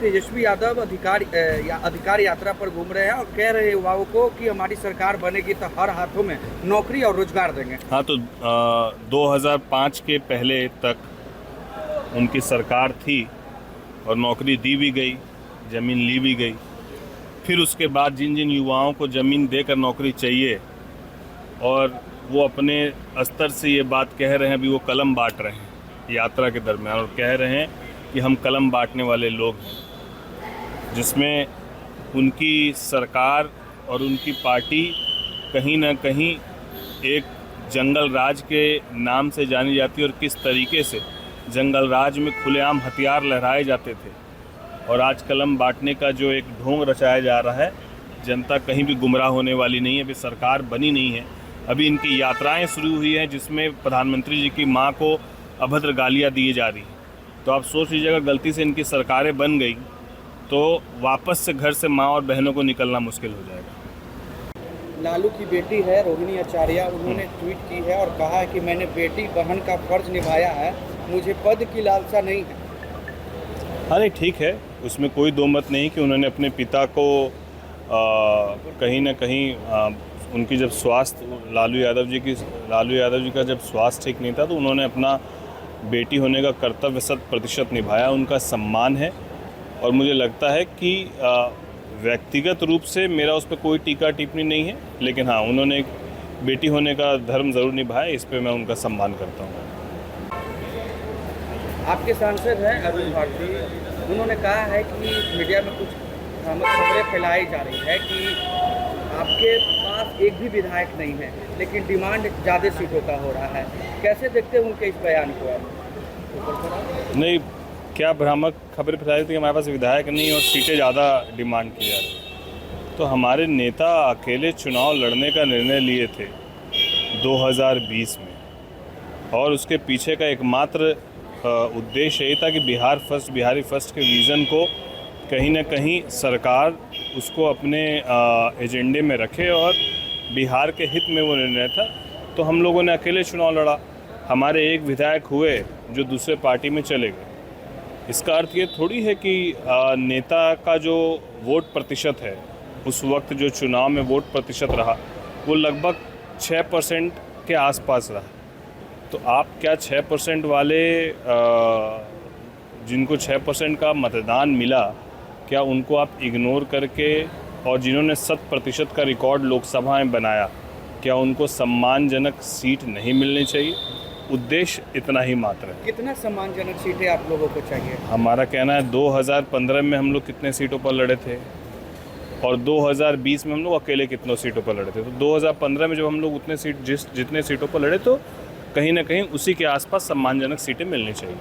तेजस्वी यादव अधिकार यात्रा पर घूम रहे हैं और कह रहे हैं युवाओं को कि हमारी सरकार बनेगी तो हर हाथों में नौकरी और रोजगार देंगे। हाँ, तो 2005 के पहले तक उनकी सरकार थी और नौकरी दी भी गई, ज़मीन ली भी गई। फिर उसके बाद जिन जिन युवाओं को ज़मीन देकर नौकरी चाहिए और वो अपने स्तर से ये बात कह रहे हैं, अभी वो कलम बांट रहे हैं यात्रा के दरमियान और कह रहे हैं कि हम कलम बांटने वाले लोग हैं, जिसमें उनकी सरकार और उनकी पार्टी कहीं ना कहीं एक जंगल राज के नाम से जानी जाती है और किस तरीके से जंगल राज में खुलेआम हथियार लहराए जाते थे। और आज कलम बांटने का जो एक ढोंग रचाया जा रहा है, जनता कहीं भी गुमराह होने वाली नहीं है। अभी सरकार बनी नहीं है, अभी इनकी यात्राएं शुरू हुई हैं जिसमें प्रधानमंत्री जी की मां को अभद्र गालियां दी जा रही हैं। तो आप सोच लीजिए, अगर गलती से इनकी सरकारें बन गई तो वापस से घर से माँ और बहनों को निकलना मुश्किल हो जाएगा। लालू की बेटी है रोहिणी आचार्य, उन्होंने ट्वीट की है और कहा है कि मैंने बेटी बहन का फर्ज निभाया है, मुझे पद की लालसा नहीं है। हाँ नहीं, ठीक है, उसमें कोई दो मत नहीं कि उन्होंने अपने पिता को कहीं ना कहीं उनकी जब स्वास्थ्य लालू यादव जी का जब स्वास्थ्य ठीक नहीं था तो उन्होंने अपना बेटी होने का कर्तव्य 100% निभाया, उनका सम्मान है। और मुझे लगता है कि व्यक्तिगत रूप से मेरा उस पर कोई टीका टिप्पणी नहीं है, लेकिन हाँ, उन्होंने एक बेटी होने का धर्म ज़रूर निभाया, इस पे मैं उनका सम्मान करता हूँ। आपके सांसद हैं अरुण भारती, उन्होंने कहा है कि मीडिया में कुछ खबरें फैलाई जा रही है कि आपके पास एक भी विधायक नहीं है लेकिन डिमांड ज़्यादा सीटों का हो रहा है। कैसे देखते हैं उनके इस बयान को आप? नहीं, क्या भ्रामक खबरें फैलाई थी कि हमारे पास विधायक नहीं और सीटें ज़्यादा डिमांड की जा रही। तो हमारे नेता अकेले चुनाव लड़ने का निर्णय लिए थे 2020 में और उसके पीछे का एकमात्र उद्देश्य यही था कि बिहारी फर्स्ट के विज़न को कहीं ना कहीं सरकार उसको अपने एजेंडे में रखे और बिहार के हित में वो निर्णय था। तो हम लोगों ने अकेले चुनाव लड़ा, हमारे एक विधायक हुए जो दूसरे पार्टी में चले गए। इसका अर्थ ये थोड़ी है कि नेता का जो वोट प्रतिशत है, उस वक्त जो चुनाव में वोट प्रतिशत रहा वो लगभग 6% के आसपास रहा। तो आप क्या 6% वाले जिनको 6% का मतदान मिला, क्या उनको आप इग्नोर करके, और जिन्होंने 100% का रिकॉर्ड लोकसभा में बनाया, क्या उनको सम्मानजनक सीट नहीं मिलनी चाहिए? उद्देश्य इतना ही मात्र है। कितना सम्मानजनक सीटें आप लोगों को चाहिए? हमारा कहना है 2015 में हम लोग कितने सीटों पर लड़े थे और 2020 में हम लोग अकेले कितनों सीटों पर लड़े थे। तो 2015 में जब हम लोग जितने सीटों पर लड़े तो कहीं ना कहीं उसी के आसपास सम्मानजनक सीटें मिलनी चाहिए।